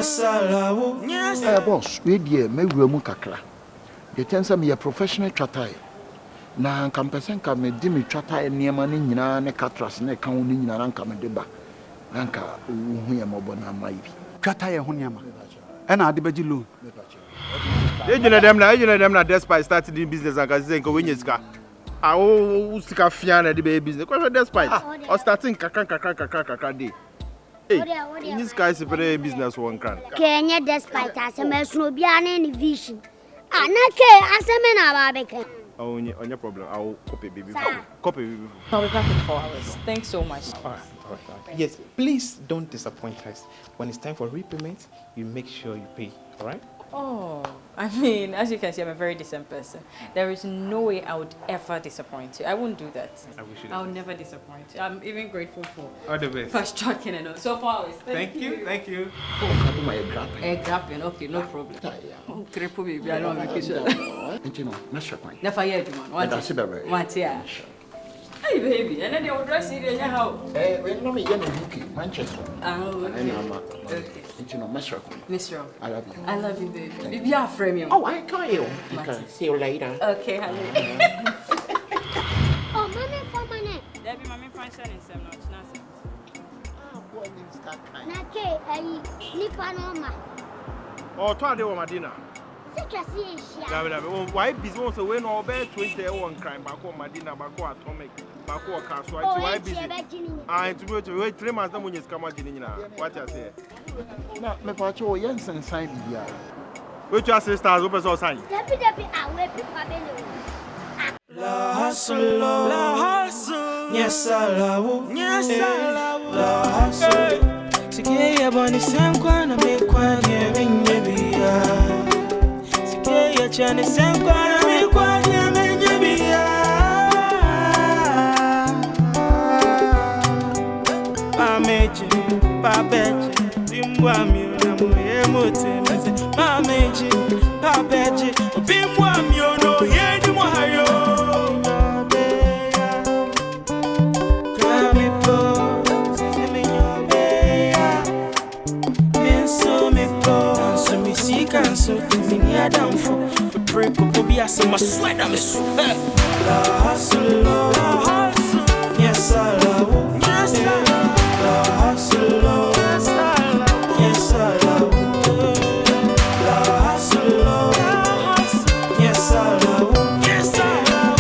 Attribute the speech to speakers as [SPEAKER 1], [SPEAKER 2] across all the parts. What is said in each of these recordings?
[SPEAKER 1] Yes, I love. Yes,
[SPEAKER 2] boss, we dear, me room kakra. You tell some your professional chatai. Na nkampesen ka me di me twata enema ne nyina ne katras ne ka wo ne nyina nka me deba nka hu ya mobo na mai bi
[SPEAKER 3] twata ye ho niama e na ade bagi loan
[SPEAKER 4] ejuna dem na despite starting the business and ka say nka wenye sika a o sika fia na de be business ko despite or starting kaka dey in this guys very business one can
[SPEAKER 5] Kenya despite asem no bia na ni vision anake asem na ba beke.
[SPEAKER 4] Oh, on your problem. I'll copy baby. Copy baby.
[SPEAKER 6] I'll be back in 4 hours. Thanks so much.
[SPEAKER 1] All right. Yes, please don't disappoint us. When it's time for repayment, you make sure you pay. All right?
[SPEAKER 6] Oh, I mean, as you can see, I'm a very decent person. There is no way I would ever disappoint you. I won't do that.
[SPEAKER 1] I wish you.
[SPEAKER 6] I'll never disappoint you. I'm even grateful for
[SPEAKER 1] all the best.
[SPEAKER 6] Fast tracking and all. So far,
[SPEAKER 1] thank you.
[SPEAKER 2] oh my
[SPEAKER 6] grapping. Okay, no problem. Oh, crepo baby, I don't make it sure.
[SPEAKER 2] You know, Mr. Queen.
[SPEAKER 6] Never yet, man. What here? Hey, baby, and then they will dress in your house.
[SPEAKER 2] We know me in UK, Manchester.
[SPEAKER 6] Oh, okay.
[SPEAKER 2] Okay. You know, Mr. Queen.
[SPEAKER 6] Mr.
[SPEAKER 2] I love you.
[SPEAKER 6] I love you, baby. Baby, I'll frame you.
[SPEAKER 2] Oh, I call you. Okay. See you later.
[SPEAKER 6] Okay, honey.
[SPEAKER 5] Oh, mommy for money.
[SPEAKER 6] Debbie, mommy function in 7 months.
[SPEAKER 2] Ah, boy, this cat kind.
[SPEAKER 5] Na ke ai nipa no ma.
[SPEAKER 4] Oh, to ade wo madina.
[SPEAKER 5] Secrecy issue.
[SPEAKER 4] Why busy one so when all be 20 one crime back on madina back on atomic back on casualty why busy ah to wait 3 months na munyes kama gini na what you say
[SPEAKER 2] na me pa cho yensen sign bibia
[SPEAKER 4] which your sisters open so sign
[SPEAKER 5] Debbie away people bele.
[SPEAKER 1] La hustle. Yes, I love. La hustle. Sige ya bani senkwa na mekwa nyebia. Sige ya chane senkwa na mekwa nyebia. Pameje, bimbwa mi na moye mote meze. Pameje, bimbwa mi no ye ni mo hayo. So me down for break up be as my sweat I'm so la hustle yes I love yes I love la hustle yes I love yes I love la hustle yes I love yes I love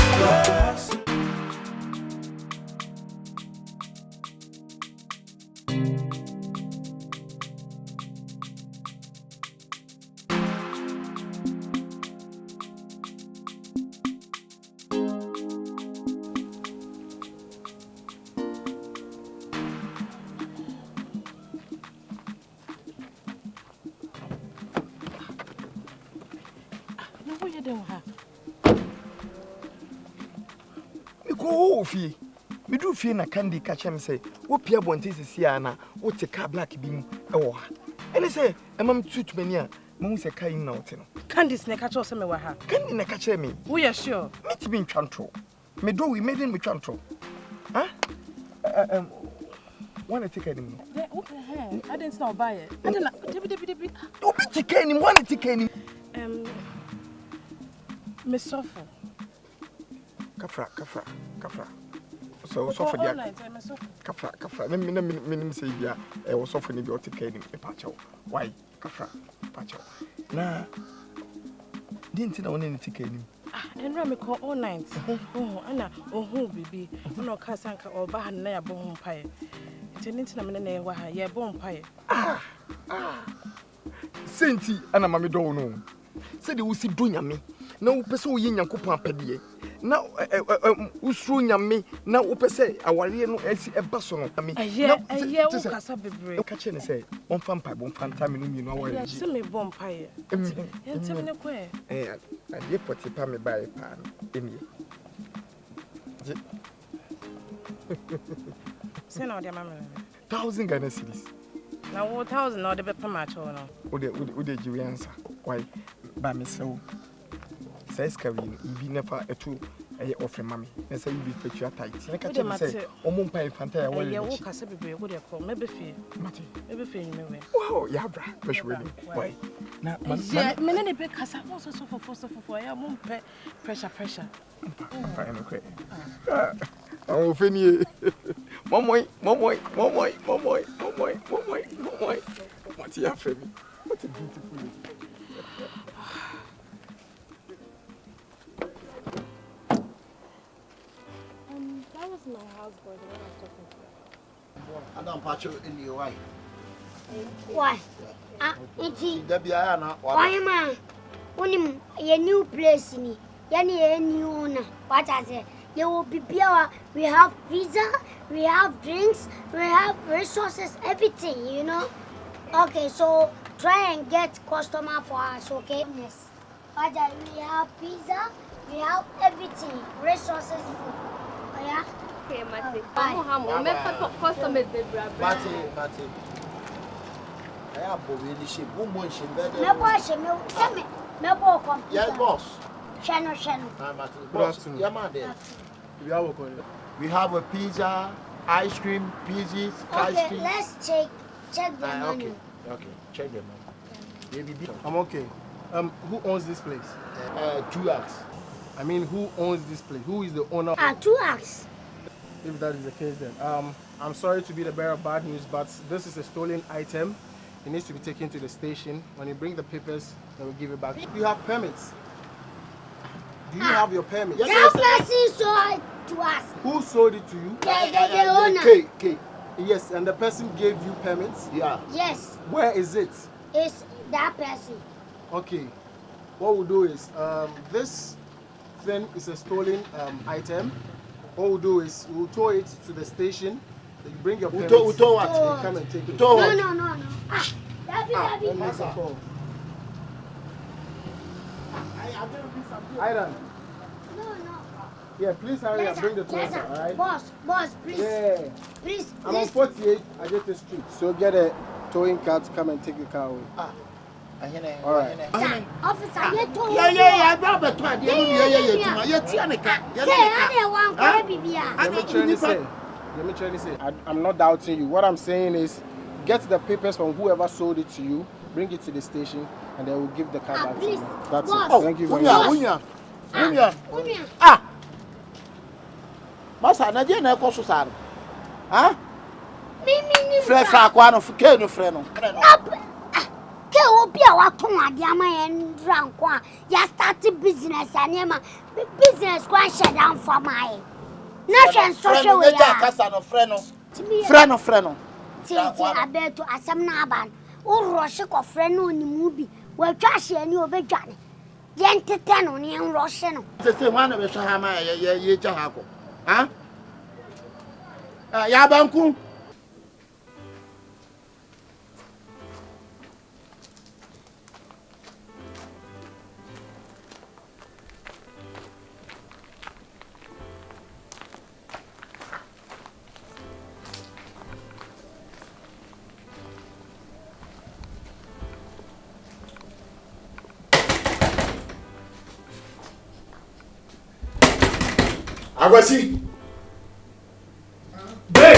[SPEAKER 3] Fie me do fie na candy ka chem say wo pia bonte sisi ana wo te car black bi mu e wo ha ene say e mam tut mani a mo se kai na wote no
[SPEAKER 7] candy ne ka cho se me wa ha
[SPEAKER 3] candy ne ka che me
[SPEAKER 7] wo ye sure
[SPEAKER 3] me ti bi ntwantro me do we made in me twantro ha wanna take any no
[SPEAKER 7] okay I didn't know buy it I didn't debi
[SPEAKER 3] do be take any wanna take any
[SPEAKER 7] me suffer
[SPEAKER 3] kafra so for dia kafra me say bia e wo sofo ni bi o take any e pa chawo why kafra pa chawo na dinti na wona ni take any
[SPEAKER 7] enra me call all night ana bibi na ka sanka oba ha na ya bo ho pae tinti na me na e wa ha ye bo pae
[SPEAKER 3] senti ana mame do no se de wo si do nyame na wo pese wo ye nyankopon apede na usru nyame na wo pese aware no asi eba so no ame
[SPEAKER 7] na wo kasa bebre
[SPEAKER 3] ka che ne se on fa mpa bon fanta me no mi no aware
[SPEAKER 7] ji se me bon pae entem ne ko
[SPEAKER 3] ade poti pa me bae pa emi je
[SPEAKER 7] se na ode mama
[SPEAKER 3] 1000 Ghana cedis
[SPEAKER 7] na 1000 na ode be pa ma cho no
[SPEAKER 3] ode ji we answer why ba me so says Kevin, be never a two offer mommy. And say you be put your tight. Like I say, Omumpa Infanta.
[SPEAKER 7] Yeah, walk as a baby, what they call maybe fear. Maybe fear you may.
[SPEAKER 3] Wow, yeah, push really. Why? Now,
[SPEAKER 7] many because I was also for I won't pay pressure.
[SPEAKER 3] Fine, okay. I'm offending Momoy. What's your family? What a beautiful.
[SPEAKER 7] That was my houseboy, the one I was talking to.
[SPEAKER 2] I don't patch you in your wife.
[SPEAKER 5] Why? It's
[SPEAKER 2] Debiana.
[SPEAKER 5] why am I? Only a new place in it. A new owner. What I say? You will be pure. We have pizza, we have drinks, we have resources, everything, you know. Okay, so try and get customer for us, okay? Yes. But we have pizza, we have everything, resources, food. Oh, yeah?
[SPEAKER 8] Okay, Matty. Customers,
[SPEAKER 2] Matty. I have really ship. Yes, boss.
[SPEAKER 5] Channel.
[SPEAKER 2] We have a pizza, ice cream, pizzas,
[SPEAKER 5] Okay, let's check the menu.
[SPEAKER 2] Okay, check the menu.
[SPEAKER 4] I'm okay. Who owns this place?
[SPEAKER 2] 2 acts.
[SPEAKER 4] I mean, who owns this place? Who is the owner?
[SPEAKER 5] 2 acts.
[SPEAKER 4] If that is the case, then I'm sorry to be the bearer of bad news, but this is a stolen item. It needs to be taken to the station. When you bring the papers, they will give it back. You have permits. Do you have your permits?
[SPEAKER 5] That person sold it to us.
[SPEAKER 4] Who sold it to you?
[SPEAKER 5] The owner.
[SPEAKER 2] K.
[SPEAKER 4] Yes, and the person gave you permits?
[SPEAKER 2] Yeah.
[SPEAKER 5] Yes,
[SPEAKER 4] Where is it?
[SPEAKER 5] it's that person.
[SPEAKER 4] Okay. What we'll do is, this thing is a stolen item. What we'll do is, we'll tow it to the station. You bring your permits.
[SPEAKER 2] We'll tow what?
[SPEAKER 4] You come and take it.
[SPEAKER 2] Tow
[SPEAKER 5] No.
[SPEAKER 2] what?
[SPEAKER 5] Dabi.
[SPEAKER 4] Let me make a call. Aidan.
[SPEAKER 5] No.
[SPEAKER 4] Yeah, please hurry up. Bring the tow,
[SPEAKER 5] Yes, sir.
[SPEAKER 4] alright?
[SPEAKER 5] Boss, please.
[SPEAKER 4] Yeah.
[SPEAKER 5] Please.
[SPEAKER 4] I'm on 48 Ajete Street. So get a towing car to come and take the car away. Alright.
[SPEAKER 5] Sir, officer, you told
[SPEAKER 2] Yeah. I brought the toy. Yeah.
[SPEAKER 4] Let me try to say. I'm not doubting you. What I'm saying is, get the papers from whoever sold it to you, bring it to the station, and they will give the car back to
[SPEAKER 5] please.
[SPEAKER 4] you. That's
[SPEAKER 5] Boss.
[SPEAKER 4] it. Thank you very much.
[SPEAKER 2] Unya. Masa, na je na ekoso sare. Ha?
[SPEAKER 5] Me.
[SPEAKER 2] Fra kwa no ke no frɛ no.
[SPEAKER 5] Ke obi a waton ade ama yen ranko a ya start business anema. Business kwa shut down for my. Na hwɛ social way.
[SPEAKER 2] Ja kasa no frɛ no. Frɛ no.
[SPEAKER 5] Ti abeto asɛm na aban. O rush ko frɛ no onimu bi. Wa twa hye ani obedwane. Yen tete no ne rush no.
[SPEAKER 2] Se wan na be hwa ha ma ye ja ha ko. Ha? Ya banku.
[SPEAKER 9] Agwasi. Hey.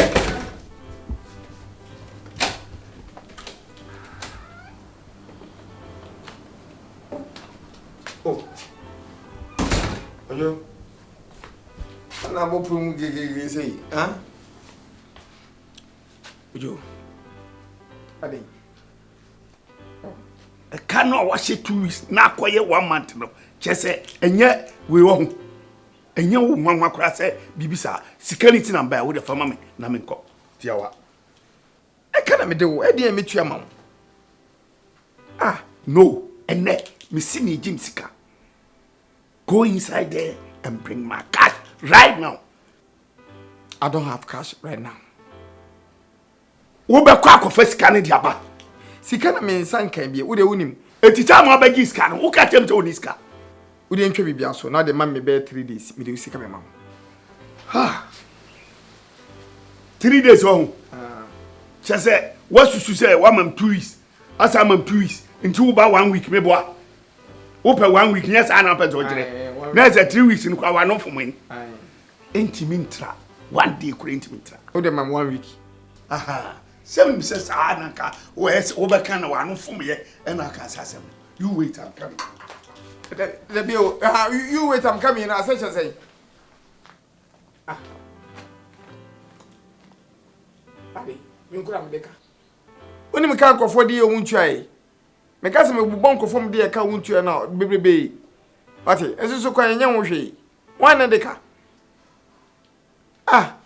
[SPEAKER 9] Oh. Ojo. Ana mo pum gege sei. Ah? Ojo. Ade. E kanu wa she 2 weeks na akoye 1 month no. Chese enye we wo ho. Enye wo nwanwa kura se bibisa security number ya wo de fama me na me nko tiawa e kana me de wo e de me tua ma wo no ene me see me gym sika go inside there and bring my cash right now. I don't have cash right now. Wo be kwa kofa sika ne dia ba sika na me nsan kan bia wo de wonim eticha ma ba gi sika no wo ka tem te woni sika we didn't try bibia so now the man me be 3 days me dey sika me mam ha 3 days oh say what susu say 1 month 2 weeks asa mam 2 weeks until ba 1 week me boa Open 1 week, yes, I know better. There's a 3 weeks in Kwano for me. Intimintra. 1 day, intimintra.
[SPEAKER 3] Oh, the man 1 week.
[SPEAKER 9] Aha. 7 says, Anaka, where's overcome one for me, and I can't say, you wait, I'm coming.
[SPEAKER 3] The bill, you wait, I'm coming, I say. Daddy, you could have made when you can't go for the won't try. Make us a bonk from the account won't you now, baby. But as you so quite young, she 1 and the car. Ah.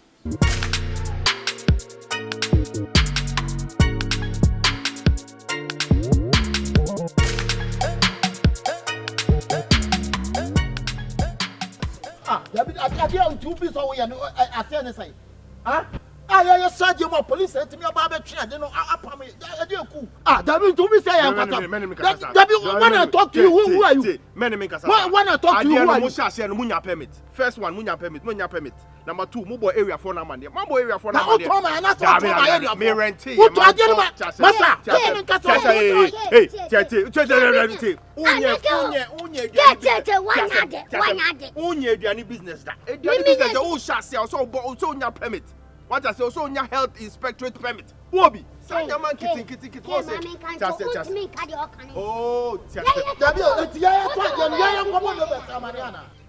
[SPEAKER 2] I don't 2 pieces away and I say, huh? I said you more police sent me about the train, you know, I do cool. That means to me say I'm when I talk to you, who are you?
[SPEAKER 4] Many
[SPEAKER 2] when I talk to you, who are you?
[SPEAKER 4] Munya permit. First one, Munya permit. Number 2, Mubo area for Namandi. Mambo area for
[SPEAKER 2] Namandi.
[SPEAKER 4] Me renti.
[SPEAKER 2] What I get Massa.
[SPEAKER 4] Unye business that. Business oh shall also nya permit. What I say also nya health inspectorate permit. Wobi. Send your man kitty. Oh,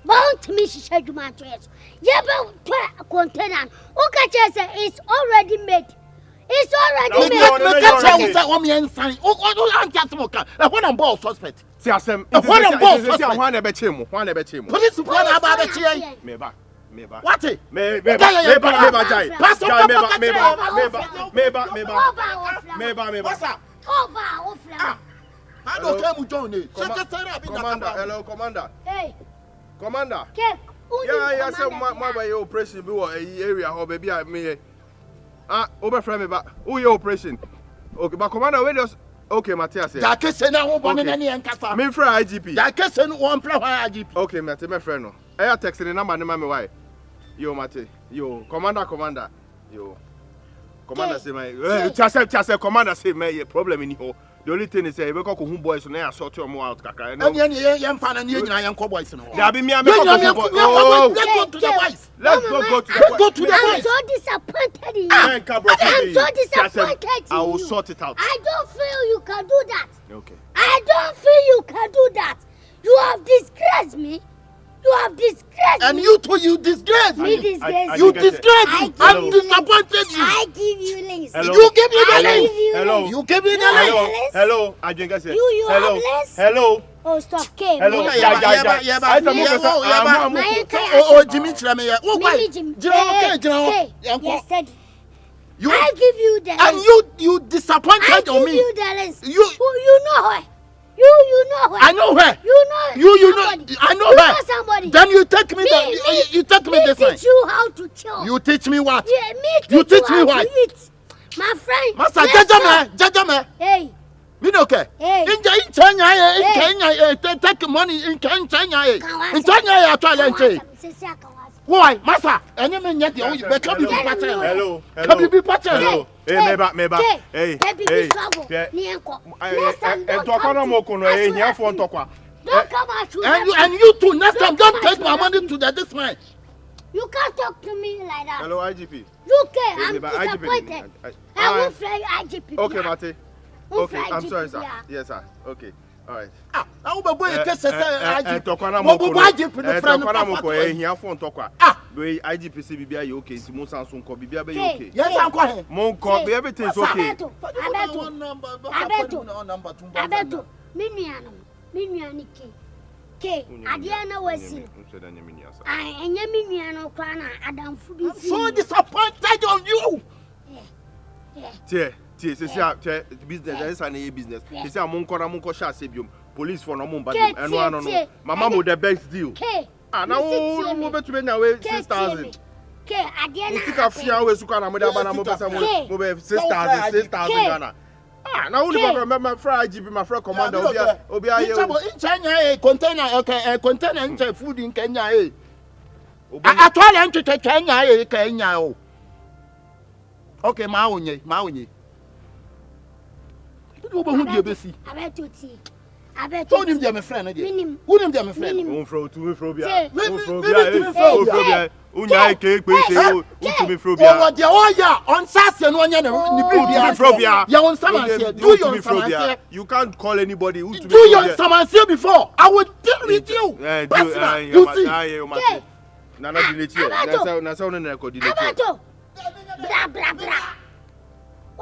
[SPEAKER 5] Mount Miss Shedumantres. Yabba container. Okay, it's already made. It's already made.
[SPEAKER 2] What on ball suspect?
[SPEAKER 4] See, I said, one about him.
[SPEAKER 2] Police one about the
[SPEAKER 4] Meba.
[SPEAKER 2] What?
[SPEAKER 4] Meba.
[SPEAKER 2] I don't care who join it.
[SPEAKER 4] Commander, hello, Commander.
[SPEAKER 5] Hey.
[SPEAKER 4] Commander.
[SPEAKER 5] Yeah,
[SPEAKER 4] say my way operation be what area or baby I me. Over friend me back. Who your operation? Okay, but Commander, wait just okay, Matthias.
[SPEAKER 2] That case now one in any encafa.
[SPEAKER 4] Me friend IGP.
[SPEAKER 2] That case one friend IGP.
[SPEAKER 4] Okay, my friend no. I text the number me why. Yo, Mate. Yo, Commander. Yo. Commander say my just say Commander say my problem in here. The only thing is say we go who boys na sort your out kaka.
[SPEAKER 2] And yan fan and you yan boys no.
[SPEAKER 4] There be me let's go to the boys. Let's go to the boys.
[SPEAKER 5] I'm so disappointed in you. I'm so disappointed in you.
[SPEAKER 4] I will sort it out.
[SPEAKER 5] I don't feel you can do that.
[SPEAKER 4] Okay.
[SPEAKER 5] I don't feel you can do that. You have disgraced me. You have disgraced
[SPEAKER 2] and
[SPEAKER 5] me.
[SPEAKER 2] You too, you disgrace me. You disgrace me. I'm disappointed you.
[SPEAKER 5] I give you links.
[SPEAKER 2] You give me the links.
[SPEAKER 4] Hello.
[SPEAKER 2] You give me the links.
[SPEAKER 4] Hello. I drink I say.
[SPEAKER 5] You have less.
[SPEAKER 4] Hello.
[SPEAKER 5] Oh, stop. K.
[SPEAKER 4] Hello.
[SPEAKER 2] Oh, Jimmy Chramey. Oh, why?
[SPEAKER 5] You. I give you the links.
[SPEAKER 2] And you disappointed on me.
[SPEAKER 5] I give you the links.
[SPEAKER 2] You
[SPEAKER 5] know her. You know her.
[SPEAKER 2] I know her.
[SPEAKER 5] You know
[SPEAKER 2] I know
[SPEAKER 5] you
[SPEAKER 2] her.
[SPEAKER 5] Know somebody.
[SPEAKER 2] Then you take me you take me this way.
[SPEAKER 5] Teach you how to kill.
[SPEAKER 2] You teach me what?
[SPEAKER 5] Yeah, me
[SPEAKER 2] you teach me what?
[SPEAKER 5] My friend.
[SPEAKER 2] Master, jajame.
[SPEAKER 5] Hey.
[SPEAKER 2] Me no care.
[SPEAKER 5] Hey.
[SPEAKER 2] In Kenya, take money in Kenya. In Kenya, I why, Master? And you mean yet you become be pattern.
[SPEAKER 4] Hello.
[SPEAKER 2] Can be pattern.
[SPEAKER 4] Hello. Hey, meba. Hey. And talk on more kono here for talk.
[SPEAKER 5] Don't come out to
[SPEAKER 2] and you too. Next time, don't take my money to this man.
[SPEAKER 5] You can't talk to me like that.
[SPEAKER 4] Hello, IGP.
[SPEAKER 5] You can. I'm disappointed. I will fly IGP.
[SPEAKER 4] Okay, Mate. Okay, I'm sorry, sir. Yes, sir. Okay. All right.
[SPEAKER 2] How about boy case say IGP?
[SPEAKER 4] Tokwana mo here phone tokwa. We IGP say bibia you okay, nti mo sanso nko bibia be okay.
[SPEAKER 2] Yes, I'm going.
[SPEAKER 4] Mo nko everything is okay.
[SPEAKER 5] Abeto. Minuano K. Adiana was enye minuano kwa na adamfu bi.
[SPEAKER 2] So disappointed on you.
[SPEAKER 4] Tie, say business is business. They say mo nko sha sebium. Police for no mo bad. No. Mama mo the best deal. Now we betumi na we 6,000.
[SPEAKER 5] K Adiana.
[SPEAKER 4] Sika fia we suka na mo da ba na mo pesa mo be 6,000 Ghana. Now only my friend IGP, my friend commander, Obi
[SPEAKER 2] in China, a container in food in Kenya. I told him to take Kenya. Okay, Maunye. You who you busy.
[SPEAKER 5] I bet to tea. I bet
[SPEAKER 2] So him my friend again. Who him my friend?
[SPEAKER 4] Won fro to me fro bia.
[SPEAKER 2] Won
[SPEAKER 4] Fro bia. Unya ke pe se o to me fro bia.
[SPEAKER 2] Oh, what oh yeah, on Saturday no nya ni
[SPEAKER 4] fro bia.
[SPEAKER 2] Ya on samanse. Do your samanse.
[SPEAKER 4] You can't call anybody who to
[SPEAKER 2] do your samanse before. I will deal with you. You see.
[SPEAKER 4] Nana delete here. Na sa on na record delete.
[SPEAKER 5] Bra bra bra. I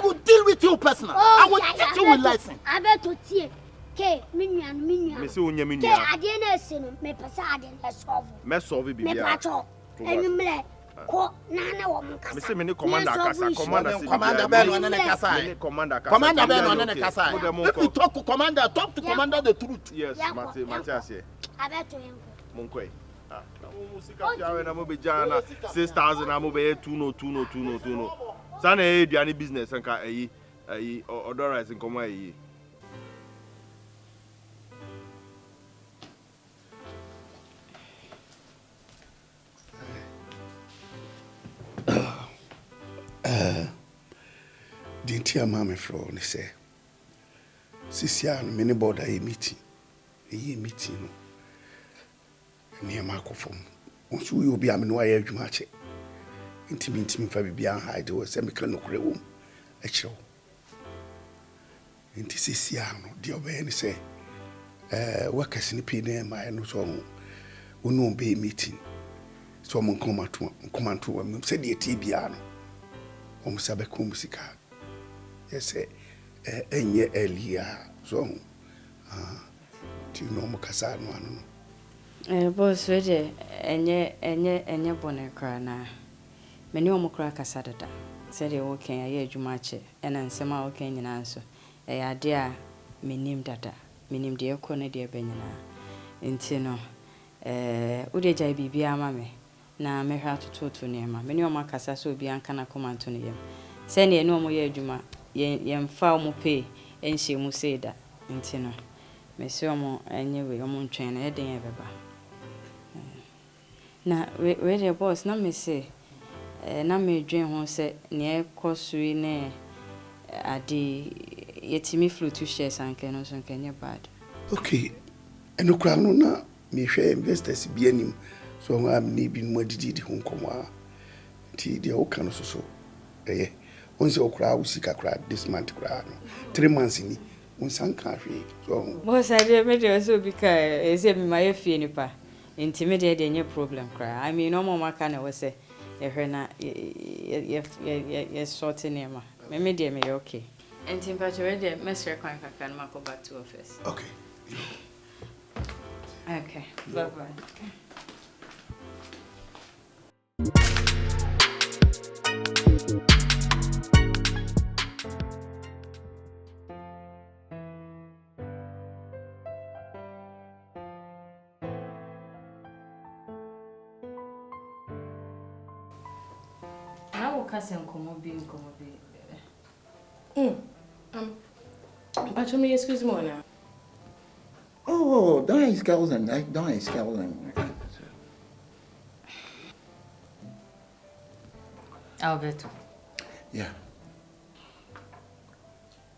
[SPEAKER 2] will deal with you personally. I will teach you with license.
[SPEAKER 5] I bet to see. Ke minyan.
[SPEAKER 4] Me se onya minyan.
[SPEAKER 5] Ke ade na ese no me pesa ade na solve.
[SPEAKER 4] Me solve bibia.
[SPEAKER 5] Me pacho. Enumle ko na wo mkasa.
[SPEAKER 4] Me se me ni commander kasa.
[SPEAKER 2] Commander Ben no na kasa.
[SPEAKER 4] Me commander kasa.
[SPEAKER 2] Commander Ben no na kasa. If you talk to commander the truth.
[SPEAKER 4] Yes, Matthias here.
[SPEAKER 5] I bet to him.
[SPEAKER 4] Monkoi. Musika fiawe na mo be jana 6000 na mo be 2 sana e duane business nka ayi odorize nkomo ayi
[SPEAKER 9] Dinti ama me fro ni se sisia no me ne border e meeting no ni ma akofom onso yi obi ame no aye adwuma che intimi fa bibia hide wo se me ka no kure wo a kirewo inti sisia no de obe ni se wakasi ni pine ma no so wonu be meeting so mo nkomanto wa se de tibia no o sabe ko musika yese enye elia so ti no mo kasa no ano
[SPEAKER 6] boss weje enye bone kra na meni o mo kra kasa dada se de wo ken aye adwuma che ena nsema wo ken nyina nso ya de a menim dada menim de ekọ ne de benyina enti no wo de jai bibia ama me na mehwa atototo ne ma meni o mo kasa so obi anka na komanto ne yem se ne no mo ye adwuma yemfa mo pe enhye mu seda enti no mesi o mo enye we o mo ntwen na eden ye beba na we the boss na me say na me dwen ho se ne ekosui ne ade yetimi flute shares anke no so kenye bad
[SPEAKER 9] okay enokra no na me hwe investors bi anim so am ni bi no adidi ho nkomo a ti de o kan so onse okra usika kra this month kra no 3 months ni unsan ka hwe so
[SPEAKER 6] boss I dey me dey so because ese mi ma fie nipa intimidate dey any problem kra I mean no more maka na we say ehwe na ye sort nema me dey me okay entimpacho we dey mesre kwan kaka na mako back to office
[SPEAKER 9] okay
[SPEAKER 6] bye bye Nkomo bi.
[SPEAKER 7] But me excuse me now.
[SPEAKER 2] Oh, don't is Calvin.
[SPEAKER 6] Alberto.
[SPEAKER 2] Yeah.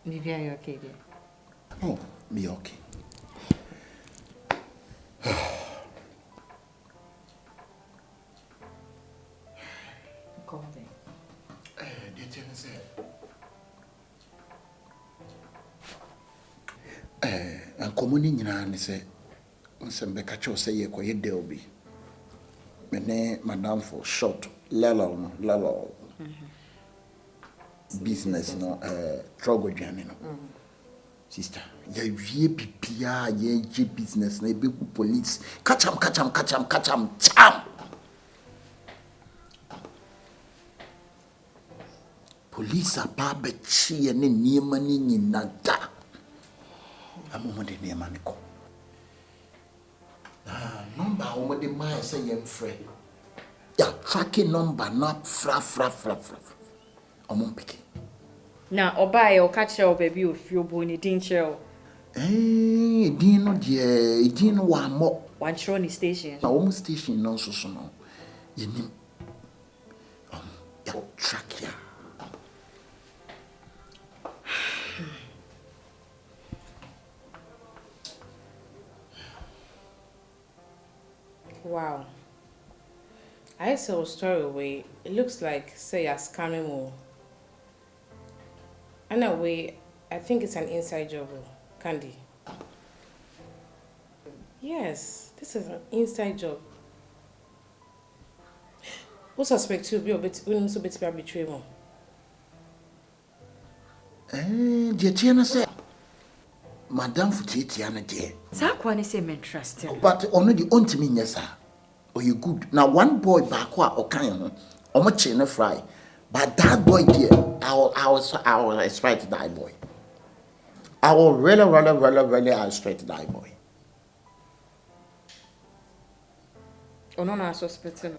[SPEAKER 6] Maybe are you okay there?
[SPEAKER 2] Oh, me okay.
[SPEAKER 6] Come there.
[SPEAKER 2] And commonly nyina say nsem ka cho say ye koye del bi me madam for short lelo business no trouble journey no sister ya wie bibia ye business na be police catch am cham police ababa chi ne niema ni nyina da amomode niema ne ko number omode mai say yem free ya tracking number not fra omon piki
[SPEAKER 6] na obaye o catch your baby of your boni din chero
[SPEAKER 2] din no de din wa mo
[SPEAKER 6] one troni station
[SPEAKER 2] na home station no so no yenim ya track ya
[SPEAKER 7] Wow. I saw a story away. It looks like say you're scamming more. And a way, I think it's an inside job, Candy. Yes, this is an inside job. Who suspect you be a bit willing to betray more?
[SPEAKER 2] Dear Tiana said, Madame Futitiana, dear.
[SPEAKER 6] Sakwane say me trust him.
[SPEAKER 2] But only the only me, yes, sir. Oh, you good. Now, one boy back or kind or much in a fry. But that boy, dear, I will expect that boy. I will really, I straight that boy.
[SPEAKER 6] Oh, no, I suspect him.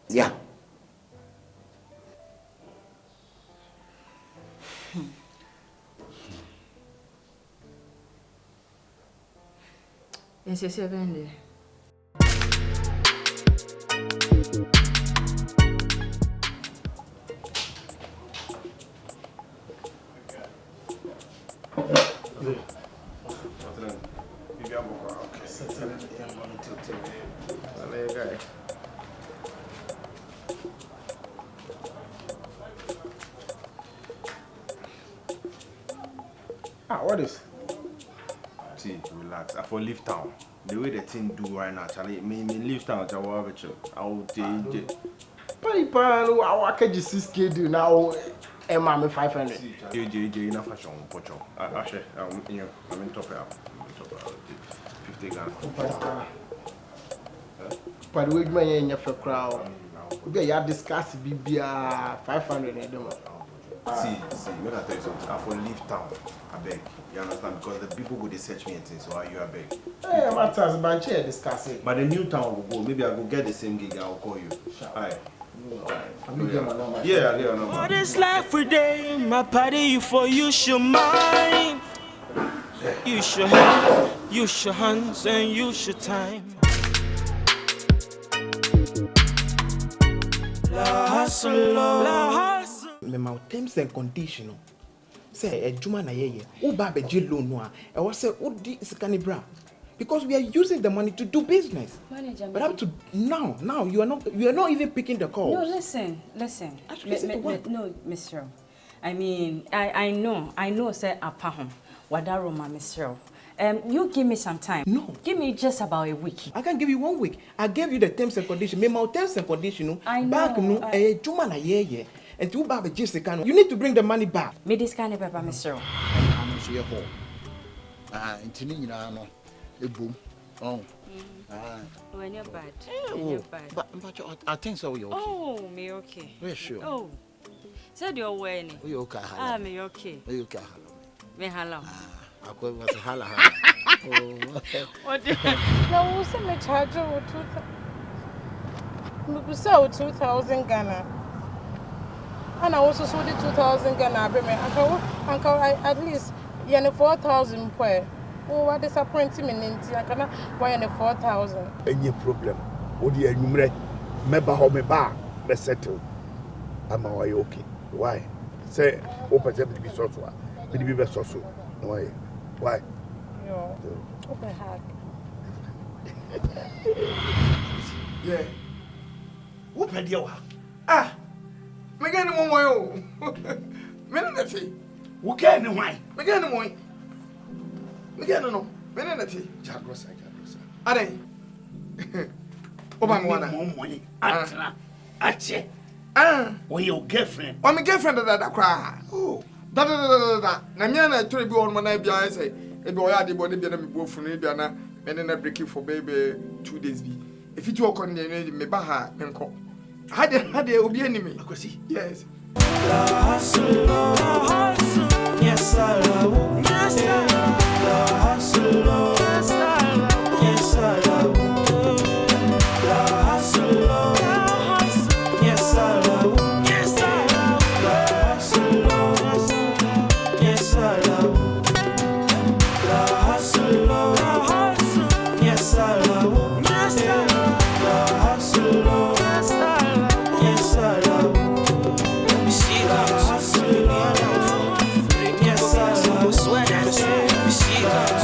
[SPEAKER 2] Yeah.
[SPEAKER 6] Yes, yes, yes,
[SPEAKER 4] What is? See, relax. I for leave town. The way the thing do right now, Charlie, me leave town. I will take it.
[SPEAKER 3] Paipa, I can just 6K do now. Mammy 500.
[SPEAKER 4] JJ, enough fashion, Pocho. Actually, I'm in top up. 50 grand.
[SPEAKER 3] But we may in your crowd. We are discussing BBR 500.
[SPEAKER 4] See, when I tell you something, I for leave town. I beg. You understand? Because the people go they search me and things, so you are beg.
[SPEAKER 3] Hey, matters, but here discussing.
[SPEAKER 4] But the new town will go. Maybe I will get the same gig. I'll call you. Aye. Yeah.
[SPEAKER 1] What is life for day? My party, you for you should mind. Use your head, use your hands, and use your time. La hustle, la hustle.
[SPEAKER 3] My terms and conditions. Say a Juma na ye. Uba be jilo noa. I was say udi iskanibra. Because we are using the money to do business.
[SPEAKER 6] Manager,
[SPEAKER 3] but up to now you are not even picking the calls.
[SPEAKER 6] No, listen. No, Mr. I mean, I know, say apahom. Wadaro ma Mr. You give me some time.
[SPEAKER 3] No.
[SPEAKER 6] Give me just about a week.
[SPEAKER 3] I can give you 1 week. I gave you the terms and conditions. Me my terms and conditions.
[SPEAKER 6] I know.
[SPEAKER 3] Back no Juma na ye. And to Baba Jessica, you need to bring the money back.
[SPEAKER 6] Me this kind of paper, Mr.
[SPEAKER 2] I'm sure home. Intinina, boom. Oh.
[SPEAKER 6] When you're bad.
[SPEAKER 2] But I think so. You're okay.
[SPEAKER 6] Oh, me okay.
[SPEAKER 2] We're sure.
[SPEAKER 6] Oh. Said you're wearing.
[SPEAKER 2] You okay?
[SPEAKER 6] Me okay.
[SPEAKER 2] You okay?
[SPEAKER 6] Me hello.
[SPEAKER 2] I go with the hala.
[SPEAKER 7] What? No, we say me charge you 2,000. We say 2,000 Ghana. And I also sold the 2,000 Ghana. Uncle, at least 4,000 per. Oh, what disappointing me, Ninty. I cannot buy 4,000.
[SPEAKER 9] Any problem? What do you mean? Member how me bar, me settle. I'm okay. Why? Say, open them to be so. Be be so. Why? Why?
[SPEAKER 7] Yo, open hack.
[SPEAKER 3] Yeah. Open the door. Ah. Me get no more. Me no nati.
[SPEAKER 9] Who can why?
[SPEAKER 3] Me get no more. Me get no. Me no nati.
[SPEAKER 9] Jagrosa.
[SPEAKER 3] Ade. Oba me wana.
[SPEAKER 9] More money. Atra. Ache. Or your girlfriend.
[SPEAKER 3] O me girlfriend da kwa. Oh. Da. Na me na tore bi on mo na bia say. E bi o ya de body bia na me bofu no bia na me na break for baby 2 days bi. If you walk on the me ba ha me nko. Hade obi enemy.
[SPEAKER 9] Akwasi.
[SPEAKER 3] Yes.
[SPEAKER 1] La hustle, yes I love. Yes I love. La hustle, yes I love. Yes I love. La hustle, yes I love. Yes I love. La hustle, yes I love. La hustle, yes I love. Yes I love. La hustle, yes I love. See that hustle, yes I love. We see that.